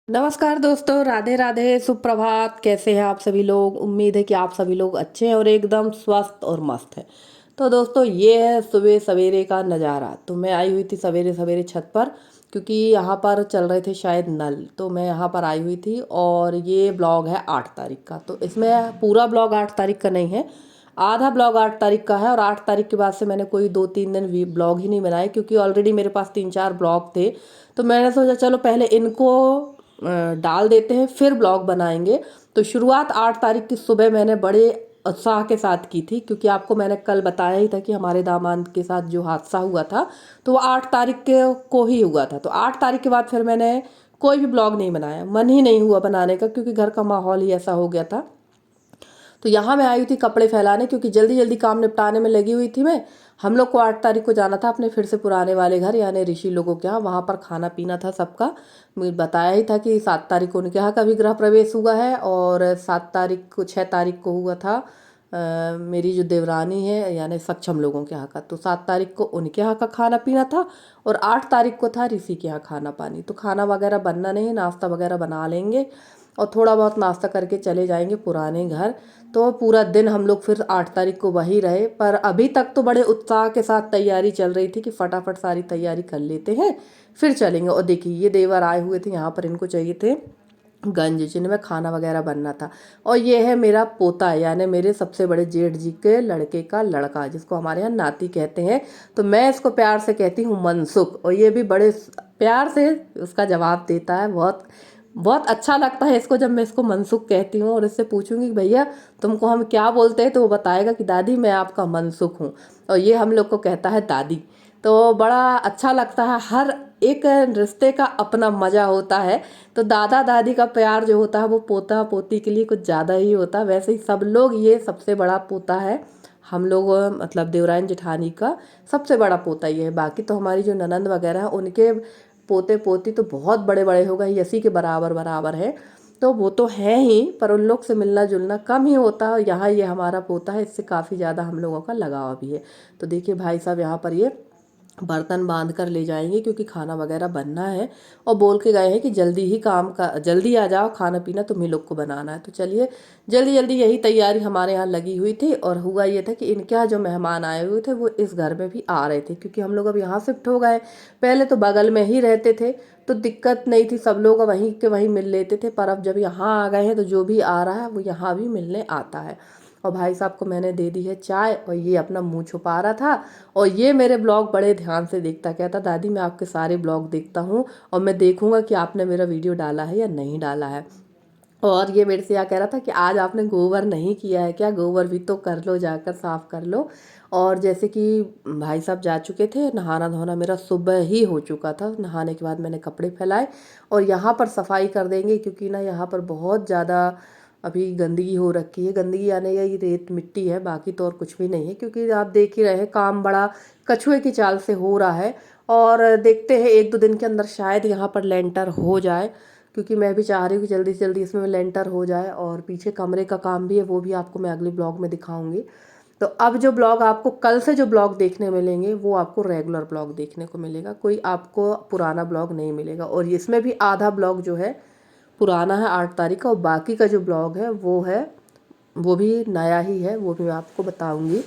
नमस्कार दोस्तों, राधे राधे, सुप्रभात। कैसे हैं आप सभी लोग? उम्मीद है कि आप सभी लोग अच्छे हैं और एकदम स्वस्थ और मस्त हैं। तो दोस्तों, ये है सुबह सवेरे का नज़ारा। तो मैं आई हुई थी सवेरे सवेरे छत पर, क्योंकि यहाँ पर चल रहे थे शायद नल। तो मैं यहाँ पर आई हुई थी और ये ब्लॉग है 8 तारीख का। तो इसमें पूरा ब्लॉग 8 तारीख का नहीं है, आधा ब्लॉग 8 तारीख का है। और 8 तारीख के बाद से मैंने कोई 2-3 दिन भी ब्लॉग ही नहीं बनाए, क्योंकि ऑलरेडी मेरे पास 3-4 ब्लॉग थे। तो मैंने सोचा चलो पहले इनको डाल देते हैं, फिर ब्लॉग बनाएंगे। तो शुरुआत 8 तारीख की सुबह मैंने बड़े उत्साह के साथ की थी, क्योंकि आपको मैंने कल बताया ही था कि हमारे दामाद के साथ जो हादसा हुआ था तो वो 8 तारीख के को ही हुआ था। तो 8 तारीख के बाद फिर मैंने कोई भी ब्लॉग नहीं बनाया, मन ही नहीं हुआ बनाने का, क्योंकि घर का माहौल ही ऐसा हो गया था। तो यहाँ मैं आई थी कपड़े फैलाने, क्योंकि जल्दी जल्दी काम निपटाने में लगी हुई थी मैं। हम लोग को 8 तारीख को जाना था अपने फिर से पुराने वाले घर, यानी ऋषि लोगों के यहाँ। वहाँ पर खाना पीना था सबका। मुझे बताया ही था कि 7 तारीख को उनके यहाँ का भी गृह प्रवेश हुआ है, और 7 तारीख को 6 तारीख को हुआ था मेरी जो देवरानी है यानी सक्षम लोगों के यहाँ का। तो 7 तारीख को उनके यहाँ का खाना पीना था, और 8 तारीख को था ऋषि के यहाँ खाना पानी। तो खाना वगैरह बनना नहीं, नाश्ता वगैरह बना लेंगे और थोड़ा बहुत नाश्ता करके चले जाएंगे पुराने घर। तो पूरा दिन हम लोग फिर 8 तारीख को वहीं रहे। पर अभी तक तो बड़े उत्साह के साथ तैयारी चल रही थी कि फटाफट सारी तैयारी कर लेते हैं फिर चलेंगे। और देखिए, ये देवर आए हुए थे यहाँ पर, इनको चाहिए थे गंज जिनमें खाना वगैरह बनना था। और ये है मेरा पोता, यानी मेरे सबसे बड़े जेठ जी के लड़के का लड़का, जिसको हमारे यहाँ नाती कहते हैं। तो मैं इसको प्यार से कहती हूँ मनसुख, और ये भी बड़े प्यार से उसका जवाब देता है। बहुत बहुत अच्छा लगता है इसको जब मैं इसको मनसुख कहती हूँ। और इससे पूछूंगी कि भैया तुमको हम क्या बोलते हैं, तो वो बताएगा कि दादी मैं आपका मनसुख हूँ। और ये हम लोग को कहता है दादी। तो बड़ा अच्छा लगता है। हर एक रिश्ते का अपना मज़ा होता है। तो दादा दादी का प्यार जो होता है वो पोता पोती के लिए कुछ ज़्यादा ही होता है। वैसे ही सब लोग, ये सबसे बड़ा पोता है हम लोग, मतलब देवरानी जेठानी का सबसे बड़ा पोता ये है। बाकी तो हमारी जो ननंद वगैरह है उनके पोते पोती तो बहुत बड़े बड़े हो गए, यसी के बराबर बराबर है। तो वो तो है ही, पर उन लोग से मिलना जुलना कम ही होता है। यहाँ ये हमारा पोता है, इससे काफ़ी ज़्यादा हम लोगों का लगाव भी है। तो देखिए भाई साहब यहाँ पर ये बर्तन बांध कर ले जाएंगे, क्योंकि खाना वगैरह बनना है। और बोल के गए हैं कि जल्दी ही काम का जल्दी आ जाओ, खाना पीना तुम्हीं लोग को बनाना है। तो चलिए, जल्दी जल्दी यही तैयारी हमारे यहाँ लगी हुई थी। और हुआ ये था कि इनके यहाँ जो मेहमान आए हुए थे वो इस घर में भी आ रहे थे, क्योंकि हम लोग अब यहाँ शिफ्ट हो गए। पहले तो बगल में ही रहते थे तो दिक्कत नहीं थी, सब लोग वहीं के वहीं मिल लेते थे। पर अब जब यहाँ आ गए हैं तो जो भी आ रहा है वो यहाँ भी मिलने आता है। और भाई साहब को मैंने दे दी है चाय, और ये अपना मुंह छुपा रहा था। और ये मेरे ब्लॉग बड़े ध्यान से देखता, कहता दादी मैं आपके सारे ब्लॉग देखता हूँ और मैं देखूंगा कि आपने मेरा वीडियो डाला है या नहीं डाला है। और ये मेरे से क्या कह रहा था कि आज आपने गोबर नहीं किया है क्या? गोबर भी तो कर लो, जाकर साफ कर लो। और जैसे कि भाई साहब जा चुके थे, नहाना धोना मेरा सुबह ही हो चुका था। नहाने के बाद मैंने कपड़े फैलाए और यहाँ पर सफाई कर देंगे, क्योंकि ना यहाँ पर बहुत ज़्यादा अभी गंदगी हो रखी है। गंदगी आने या ये रेत मिट्टी है, बाकी तो और कुछ भी नहीं है। क्योंकि आप देख ही रहे हैं काम बड़ा कछुए की चाल से हो रहा है। और देखते हैं 1-2 दिन के अंदर शायद यहाँ पर लेंटर हो जाए, क्योंकि मैं भी चाह रही हूँ कि जल्दी से जल्दी इसमें लेंटर हो जाए। और पीछे कमरे का काम भी है, वो भी आपको मैं अगले ब्लॉग में दिखाऊंगी। तो अब जो ब्लॉग आपको कल से जो ब्लॉग देखने मिलेंगे वो आपको रेगुलर ब्लॉग देखने को मिलेगा, कोई आपको पुराना ब्लॉग नहीं मिलेगा। और इसमें भी आधा ब्लॉग जो है पुराना है 8 तारीख का, और बाकी का जो ब्लॉग है वो भी नया ही है, वो भी मैं आपको बताऊंगी।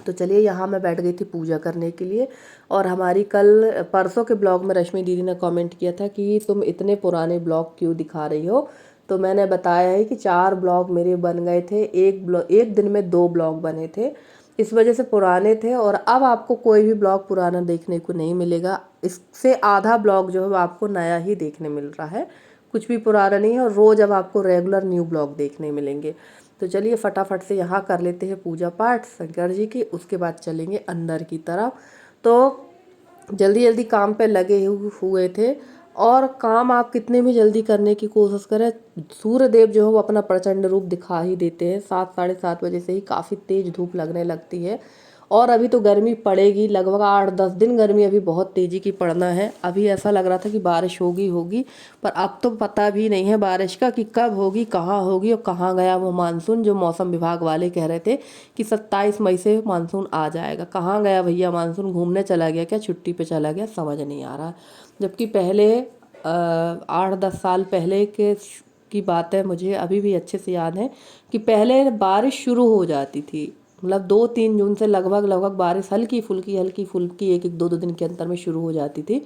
तो चलिए, यहाँ मैं बैठ गई थी पूजा करने के लिए। और हमारी कल परसों के ब्लॉग में रश्मि दीदी ने कमेंट किया था कि तुम इतने पुराने ब्लॉग क्यों दिखा रही हो। तो मैंने बताया है कि 4 ब्लॉग मेरे बन गए थे, एक दिन में 2 ब्लॉग बने थे, इस वजह से पुराने थे। और अब आपको कोई भी ब्लॉग पुराना देखने को नहीं मिलेगा। इससे आधा ब्लॉग जो है वो आपको नया ही देखने मिल रहा है, कुछ भी पुराना नहीं है। और रोज़ अब आपको रेगुलर न्यू ब्लॉग देखने मिलेंगे। तो चलिए फटाफट से यहाँ कर लेते हैं पूजा पाठ शंकर जी की, उसके बाद चलेंगे अंदर की तरफ। तो जल्दी जल्दी काम पे लगे हुए थे। और काम आप कितने भी जल्दी करने की कोशिश करें, सूर्य देव जो है वो अपना प्रचंड रूप दिखा ही देते हैं। 7-7:30 बजे से ही काफ़ी तेज धूप लगने लगती है। और अभी तो गर्मी पड़ेगी, लगभग 8-10 दिन गर्मी अभी बहुत तेज़ी की पड़ना है। अभी ऐसा लग रहा था कि बारिश होगी होगी, पर अब तो पता भी नहीं है बारिश का कि कब होगी, कहाँ होगी और कहाँ गया वो मानसून जो मौसम विभाग वाले कह रहे थे कि 27 मई से मानसून आ जाएगा। कहाँ गया भैया मानसून? घूमने चला गया क्या, छुट्टी पे चला गया? समझ नहीं आ रहा। जबकि पहले 8-10 साल पहले के की बात है, मुझे अभी भी अच्छे से याद है कि पहले बारिश शुरू हो जाती थी, मतलब 2-3 जून से लगभग लगभग बारिश हल्की फुल्की 1-1 2-2 दिन के अंतर में शुरू हो जाती थी।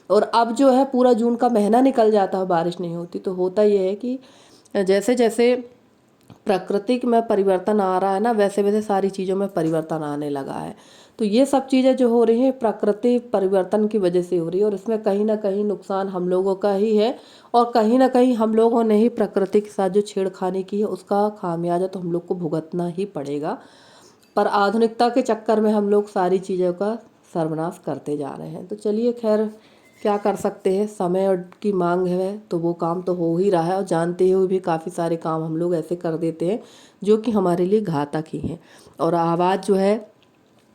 और अब जो है पूरा जून का महीना निकल जाता है, बारिश नहीं होती। तो होता ये है कि जैसे जैसे प्राकृतिक में परिवर्तन आ रहा है ना, वैसे वैसे सारी चीज़ों में परिवर्तन आने लगा है। तो ये सब चीज़ें जो हो रही हैं प्राकृतिक परिवर्तन की वजह से हो रही है, और इसमें कहीं ना कहीं नुकसान हम लोगों का ही है, और कहीं ना कहीं हम लोगों ने ही प्रकृति के साथ जो छेड़खानी की है उसका खामियाजा तो हम लोग को भुगतना ही पड़ेगा। पर आधुनिकता के चक्कर में हम लोग सारी चीज़ों का सर्वनाश करते जा रहे हैं। तो चलिए खैर, क्या कर सकते हैं, समय और की मांग है तो वो काम तो हो ही रहा है, और जानते हुए भी काफ़ी सारे काम हम लोग ऐसे कर देते हैं जो कि हमारे लिए घातक ही हैं। और आवाज़ जो है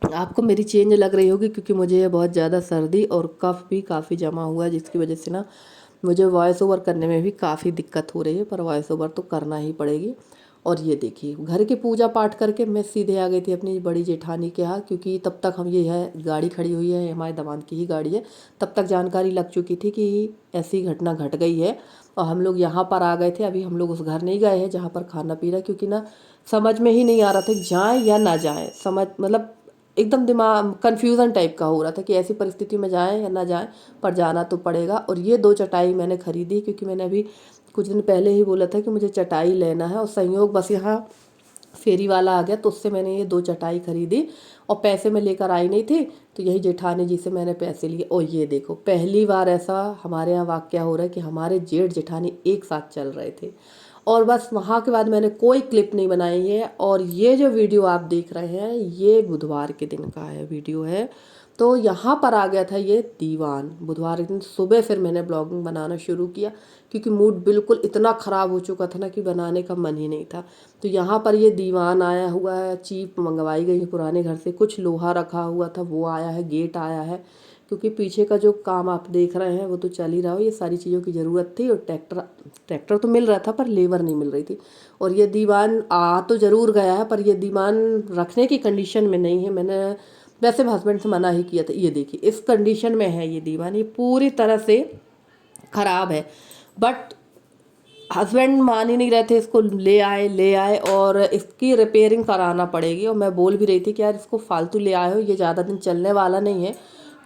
आपको मेरी चेंज लग रही होगी, क्योंकि मुझे बहुत ज़्यादा सर्दी और कफ भी काफ़ी जमा हुआ है, जिसकी वजह से ना मुझे वॉइस ओवर करने में भी काफ़ी दिक्कत हो रही है, पर वॉइस ओवर तो करना ही पड़ेगी। और ये देखिए, घर की पूजा पाठ करके मैं सीधे आ गई थी अपनी बड़ी जेठानी के यहाँ, क्योंकि तब तक हम, ये है गाड़ी खड़ी हुई है, हमारे दामाद की ही गाड़ी है, तब तक जानकारी लग चुकी थी कि ऐसी घटना घट गई है। और हम लोग यहाँ पर आ गए थे, अभी हम लोग उस घर नहीं गए हैं जहाँ पर खाना पी रहा, क्योंकि ना समझ में ही नहीं आ रहा था जाएँ या ना जाएँ, समझ मतलब एकदम दिमाग कन्फ्यूज़न टाइप का हो रहा था कि ऐसी परिस्थिति में जाएँ या ना जाएँ, पर जाना तो पड़ेगा। और ये 2 चटाई मैंने खरीदी, क्योंकि मैंने अभी कुछ दिन पहले ही बोला था कि मुझे चटाई लेना है, और संयोग बस यहाँ फेरी वाला आ गया, तो उससे मैंने ये 2 चटाई खरीदी। और पैसे मैं लेकर आई नहीं थी, तो यही जेठानी जी से मैंने पैसे लिए। और ये देखो, पहली बार ऐसा हमारे यहाँ वाक़या हो रहा है कि हमारे जेठ जेठानी एक साथ चल रहे थे। और बस वहाँ के बाद मैंने कोई क्लिप नहीं बनाई है। और ये जो वीडियो आप देख रहे हैं, ये बुधवार के दिन का है वीडियो है। तो यहाँ पर आ गया था ये दीवान, बुधवार के दिन सुबह फिर मैंने ब्लॉगिंग बनाना शुरू किया, क्योंकि मूड बिल्कुल इतना ख़राब हो चुका था ना कि बनाने का मन ही नहीं था। तो यहाँ पर ये दीवान आया हुआ है, चीप मंगवाई गई है पुराने घर से, कुछ लोहा रखा हुआ था वो आया है, गेट आया है, क्योंकि पीछे का जो काम आप देख रहे हैं वो तो चल ही रहा हो। ये सारी चीज़ों की ज़रूरत थी, और ट्रैक्टर तो मिल रहा था पर लेबर नहीं मिल रही थी। और ये दीवान आ तो ज़रूर गया है, पर ये दीवान रखने की कंडीशन में नहीं है। मैंने वैसे हस्बैंड से मना ही किया था। ये देखिए इस कंडीशन में है ये दीवान, ये पूरी तरह से ख़राब है। बट हस्बैंड मान ही नहीं रहे थे, इसको ले आए और इसकी रिपेयरिंग कराना पड़ेगी। और मैं बोल भी रही थी कि यार इसको फालतू ले आए हो, ये ज़्यादा दिन चलने वाला नहीं है,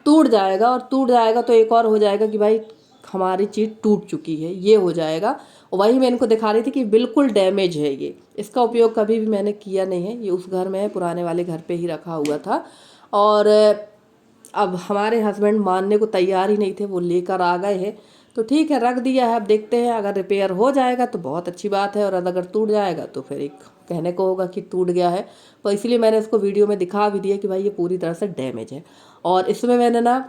टूट जाएगा। और टूट जाएगा तो एक और हो जाएगा कि भाई हमारी चीज़ टूट चुकी है, ये हो जाएगा। और वही मैं इनको दिखा रही थी कि बिल्कुल डैमेज है ये, इसका उपयोग कभी भी मैंने किया नहीं है। ये उस घर में है, पुराने वाले घर पे ही रखा हुआ था। और अब हमारे हस्बैंड मानने को तैयार ही नहीं थे, वो लेकर आ गए हैं। तो ठीक है, रख दिया है। अब देखते हैं, अगर रिपेयर हो जाएगा तो बहुत अच्छी बात है, और अगर टूट जाएगा तो फिर एक कहने को होगा कि टूट गया है। तो इसलिए मैंने इसको वीडियो में दिखा भी दिया कि भाई ये पूरी तरह से डैमेज है। और इसमें मैंने ना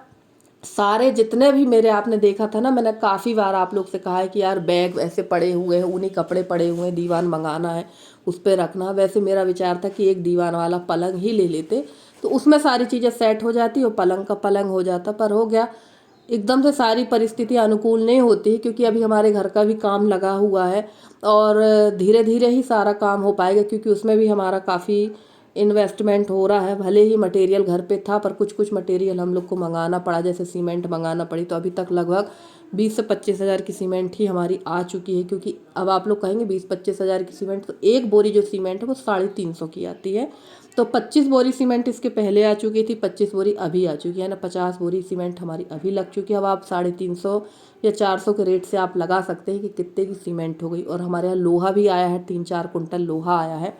सारे जितने भी मेरे, आपने देखा था ना, मैंने काफ़ी बार आप लोग से कहा है कि यार बैग ऐसे पड़े हुए हैं, ऊनी कपड़े पड़े हुए हैं, दीवान मंगाना है उस पर रखना। वैसे मेरा विचार था कि एक दीवान वाला पलंग ही ले लेते, तो उसमें सारी चीज़ें सेट हो जाती और पलंग का पलंग हो जाता। पर हो गया एकदम से सारी परिस्थिति अनुकूल नहीं होती, क्योंकि अभी हमारे घर का भी काम लगा हुआ है, और धीरे धीरे ही सारा काम हो पाएगा, क्योंकि उसमें भी हमारा काफ़ी इन्वेस्टमेंट हो रहा है। भले ही मटेरियल घर पे था, पर कुछ कुछ मटेरियल हम लोग को मंगाना पड़ा, जैसे सीमेंट मंगाना पड़ी। तो अभी तक लगभग 20 से 25 हज़ार की सीमेंट ही हमारी आ चुकी है। क्योंकि अब आप लोग कहेंगे 20-25 हज़ार की सीमेंट, तो एक बोरी जो सीमेंट है वो 350 की आती है। तो 25 बोरी सीमेंट इसके पहले आ चुकी थी, 25 बोरी अभी आ चुकी है ना, 50 बोरी सीमेंट हमारी अभी लग चुकी है। अब आप 350 या 400 के रेट से आप लगा सकते हैं कि कितने की सीमेंट हो गई। और हमारे यहाँ लोहा भी आया है, 3-4 कुंटल लोहा आया है,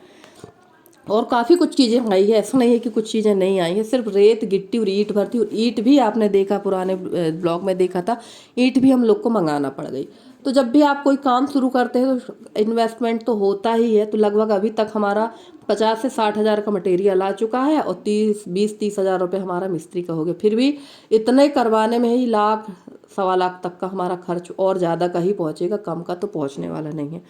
और काफ़ी कुछ चीज़ें आई है। ऐसा नहीं है कि कुछ चीज़ें नहीं आई है, सिर्फ रेत गिट्टी और ईंट भरती। और ईंट भी आपने देखा, पुराने ब्लॉग में देखा था, ईंट भी हम लोग को मंगाना पड़ गई। तो जब भी आप कोई काम शुरू करते हैं तो इन्वेस्टमेंट तो होता ही है। तो लगभग अभी तक हमारा 50 से 60 हज़ार का मटेरियल आ चुका है, और 20-30 हज़ार रुपये हमारा मिस्त्री का हो गया। फिर भी इतने करवाने में ही 1-1.25 लाख तक का हमारा खर्च और ज़्यादा का ही पहुँचेगा, कम का तो पहुँचने वाला नहीं है।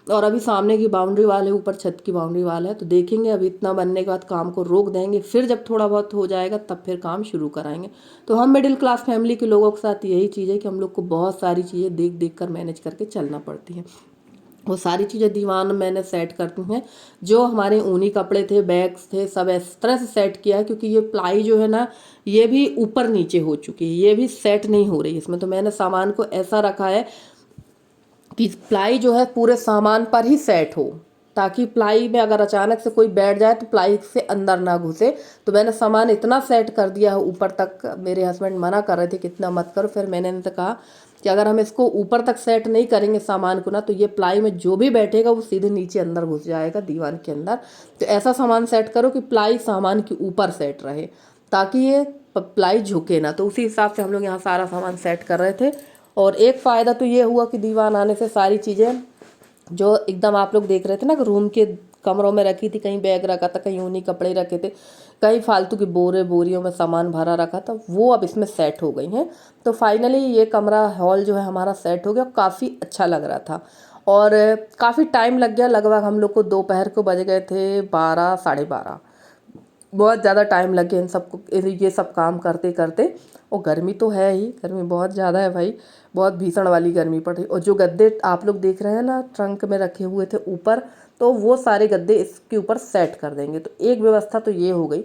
और अभी सामने की बाउंड्री वाल है, ऊपर छत की बाउंड्री वाल है, तो देखेंगे अभी इतना बनने के बाद काम को रोक देंगे, फिर जब थोड़ा बहुत हो जाएगा तब फिर काम शुरू कराएंगे। तो हम मिडिल क्लास फैमिली के लोगों के साथ यही चीज़ है कि हम लोग को बहुत सारी चीज़ें देख देख कर मैनेज करके चलना पड़ती है। वो सारी चीज़ें दीवान में मैंने सेट कर दी हैं। जो हमारे ऊनी कपड़े थे, बैग्स थे, सब इस तरह से सेट किया है, क्योंकि ये प्लाई जो है ना, ये भी ऊपर नीचे हो चुकी है, ये भी सेट नहीं हो रही इसमें। तो मैंने सामान को ऐसा रखा है कि प्लाई जो है पूरे सामान पर ही सेट हो, ताकि प्लाई में अगर अचानक से कोई बैठ जाए तो प्लाई से अंदर ना घुसे। तो मैंने सामान इतना सेट कर दिया है ऊपर तक। मेरे हस्बैंड मना कर रहे थे कि इतना मत करो, फिर मैंने इनसे कहा कि अगर हम इसको ऊपर तक सेट नहीं करेंगे सामान को ना, तो ये प्लाई में जो भी बैठेगा वो सीधे नीचे अंदर घुस जाएगा दीवान के अंदर। तो ऐसा सामान सेट करो कि प्लाई सामान के ऊपर सेट रहे, ताकि ये प्लाई झुके ना। तो उसी हिसाब से हम लोग यहाँ सारा सामान सेट कर रहे थे। और एक फ़ायदा तो ये हुआ कि दीवान आने से सारी चीज़ें जो एकदम आप लोग देख रहे थे ना कि रूम के कमरों में रखी थी, कहीं बैग रखा था, कहीं ऊनी कपड़े रखे थे, कहीं फालतू की बोरियों में सामान भरा रखा था, वो अब इसमें सेट हो गई हैं। तो फाइनली ये कमरा हॉल जो है हमारा सेट हो गया। काफ़ी अच्छा लग रहा था और काफ़ी टाइम लग गया। लगभग हम लोग को दोपहर को बज गए थे 12 साढ़े 12। बहुत ज़्यादा टाइम लग गया इन सबको, ये सब काम करते करते। और गर्मी तो है ही, गर्मी बहुत ज़्यादा है भाई, बहुत भीषण वाली गर्मी पड़ रही। और जो गद्दे आप लोग देख रहे हैं ना ट्रंक में रखे हुए थे ऊपर, तो वो सारे गद्दे इसके ऊपर सेट कर देंगे। तो एक व्यवस्था तो ये हो गई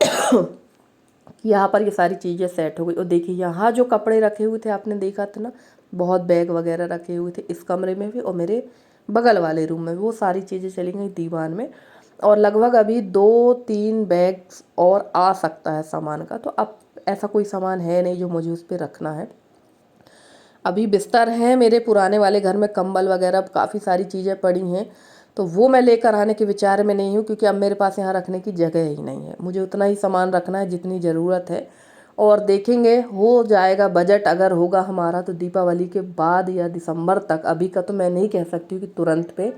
कि यहाँ पर ये सारी चीज़ें सेट हो गई। और देखिए यहाँ जो कपड़े रखे हुए थे आपने देखा था ना, बहुत बैग वगैरह रखे हुए थे इस कमरे में भी और मेरे बगल वाले रूम में भी, वो सारी चीज़ें चली गई दीवान में। और लगभग अभी 2-3 बैग्स और आ सकता है सामान का। तो अब ऐसा कोई सामान है नहीं जो मुझे उस पर रखना है। अभी बिस्तर है मेरे पुराने वाले घर में, कंबल वगैरह काफ़ी सारी चीज़ें पड़ी हैं, तो वो मैं लेकर आने के विचार में नहीं हूँ, क्योंकि अब मेरे पास यहाँ रखने की जगह ही नहीं है। मुझे उतना ही सामान रखना है जितनी ज़रूरत है। और देखेंगे हो जाएगा बजट, अगर होगा हमारा तो दीपावली के बाद या दिसंबर तक। अभी का तो मैं नहीं कह सकती हूँ कि तुरंत पे,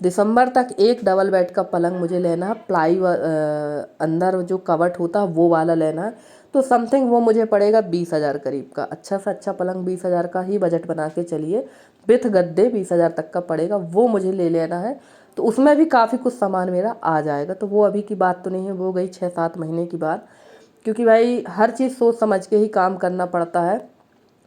दिसंबर तक एक डबल बेड का पलंग मुझे लेना है। प्लाई अंदर जो कवट होता है वो वाला लेना है। तो समथिंग वो मुझे पड़ेगा 20,000 करीब का। अच्छा सा अच्छा पलंग 20,000 का ही बजट बना के चलिए, विथ गद्दे 20,000 तक का पड़ेगा, वो मुझे ले लेना है। तो उसमें भी काफ़ी कुछ सामान मेरा आ जाएगा। तो वो अभी की बात तो नहीं है, वो गई 6-7 महीने की बात, क्योंकि भाई हर चीज़ सोच समझ के ही काम करना पड़ता है।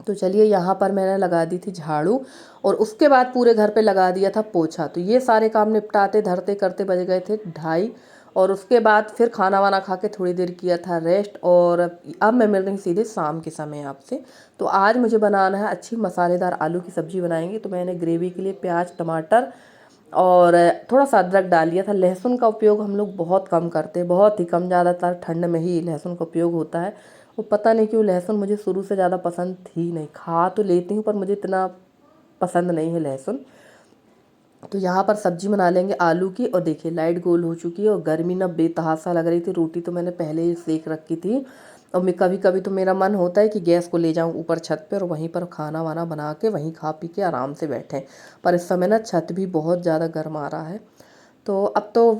तो चलिए यहाँ पर मैंने लगा दी थी झाड़ू और उसके बाद पूरे घर पे लगा दिया था पोछा। तो ये सारे काम निपटाते धरते करते बज गए थे 2:30। और उसके बाद फिर खाना वाना खा के थोड़ी देर किया था रेस्ट। और अब मैं मिल रही हूँ सीधे शाम के समय आपसे। तो आज मुझे बनाना है अच्छी मसालेदार आलू की सब्ज़ी बनाएंगे। तो मैंने ग्रेवी के लिए प्याज टमाटर और थोड़ा सा अदरक डाल दिया था। लहसुन का उपयोग हम लोग बहुत कम करते हैं, बहुत ही कम, ज़्यादातर ठंड में ही लहसुन का उपयोग होता है। वो पता नहीं क्यों लहसुन मुझे शुरू से ज़्यादा पसंद थी नहीं, खा तो लेती हूँ पर मुझे इतना पसंद नहीं है लहसुन। तो यहाँ पर सब्जी बना लेंगे आलू की। और देखिए लाइट गोल हो चुकी है और गर्मी ना बेतहासा लग रही थी। रोटी तो मैंने पहले ही सेक रखी थी। और मैं कभी कभी तो मेरा मन होता है कि गैस को ले जाऊँ ऊपर छत पे और वहीं पर खाना वाना बना के वहीं खा पी के आराम से बैठें। पर इस समय ना छत भी बहुत ज़्यादा गर्म आ रहा है। तो अब तो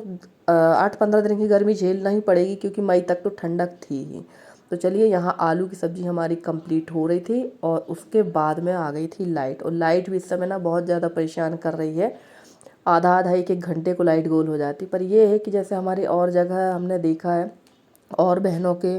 8-15 दिन की गर्मी झेलना ही पड़ेगी, क्योंकि मई तक तो ठंडक थी ही। तो चलिए यहाँ आलू की सब्ज़ी हमारी कंप्लीट हो रही थी और उसके बाद में आ गई थी लाइट। और लाइट भी इस समय ना बहुत ज़्यादा परेशान कर रही है। आधा आधा एक एक घंटे को लाइट गोल हो जाती। पर ये है कि जैसे हमारी और जगह हमने देखा है और बहनों के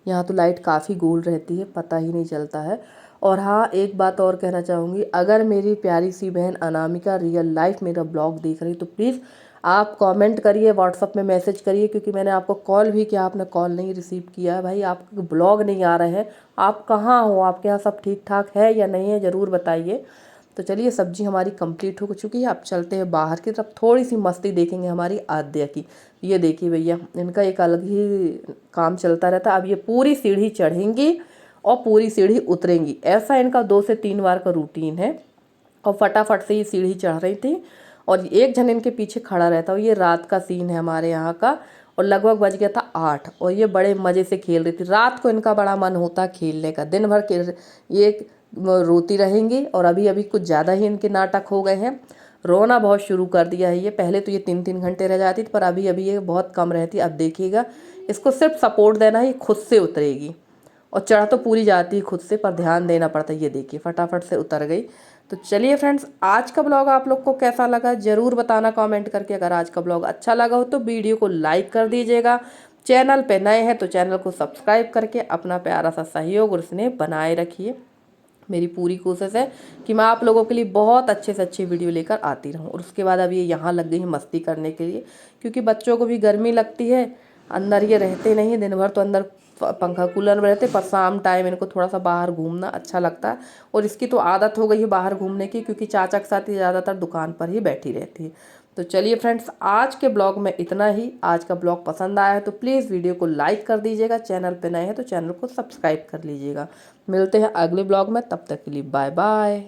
यहाँ तो लाइट काफ़ी गोल रहती है, पता ही नहीं चलता है। और हाँ एक बात और कहना चाहूँगी, अगर मेरी प्यारी सी बहन अनामिका रियल लाइफ मेरा ब्लॉग देख रही तो प्लीज़ आप कमेंट करिए, व्हाट्सअप में मैसेज करिए, क्योंकि मैंने आपको कॉल भी किया, आपने कॉल नहीं रिसीव किया है। भाई आपके ब्लॉग नहीं आ रहे हैं, आप कहाँ हो, आपके यहाँ सब ठीक ठाक है या नहीं है, ज़रूर बताइए। तो चलिए सब्जी हमारी कंप्लीट हो चुकी है। अब चलते हैं बाहर की तरफ, थोड़ी सी मस्ती देखेंगे हमारी आद्या की। ये देखिए भैया, इनका एक अलग ही काम चलता रहता है। अब ये पूरी सीढ़ी चढ़ेंगी और पूरी सीढ़ी उतरेंगी, ऐसा इनका 2 से 3 बार का रूटीन है। और फटाफट से ये सीढ़ी चढ़ रही थी और एक जन इनके पीछे खड़ा रहता। और ये रात का सीन है हमारे यहाँ का। और लगभग बज गया था 8 और ये बड़े मज़े से खेल रही थी। रात को इनका बड़ा मन होता है खेलने का, दिन भर खेल ये रोती रहेंगी। और अभी अभी कुछ ज़्यादा ही इनके नाटक हो गए हैं, रोना बहुत शुरू कर दिया है ये। पहले तो ये 3-3 घंटे रह जाती थी, पर अभी अभी ये बहुत कम रहती। अब देखिएगा, इसको सिर्फ सपोर्ट देना है, ये खुद से उतरेगी। और चढ़ तो पूरी जाती है खुद से, पर ध्यान देना पड़ता है। ये देखिए फटाफट से उतर गई। तो चलिए फ्रेंड्स, आज का ब्लॉग आप लोग को कैसा लगा ज़रूर बताना कमेंट करके। अगर आज का ब्लॉग अच्छा लगा हो तो वीडियो को लाइक कर दीजिएगा। चैनल पे नए हैं तो चैनल को सब्सक्राइब करके अपना प्यारा सा सहयोग और स्नेह बनाए रखिए। मेरी पूरी कोशिश है कि मैं आप लोगों के लिए बहुत अच्छे से अच्छी वीडियो लेकर आती रहूं। और उसके बाद अब ये यहाँ लग गई है मस्ती करने के लिए, क्योंकि बच्चों को भी गर्मी लगती है, अंदर ये रहते नहीं, दिन भर तो अंदर पंखा कूलर में रहते, पर शाम टाइम इनको थोड़ा सा बाहर घूमना अच्छा लगता है। और इसकी तो आदत हो गई है बाहर घूमने की, क्योंकि चाचा के साथ ही ज़्यादातर दुकान पर ही बैठी रहती है। तो चलिए फ्रेंड्स, आज के ब्लॉग में इतना ही। आज का ब्लॉग पसंद आया है तो प्लीज़ वीडियो को लाइक कर दीजिएगा, चैनल पे नए हैं तो चैनल को सब्सक्राइब कर लीजिएगा। मिलते हैं अगले ब्लॉग में, तब तक के लिए बाय बाय।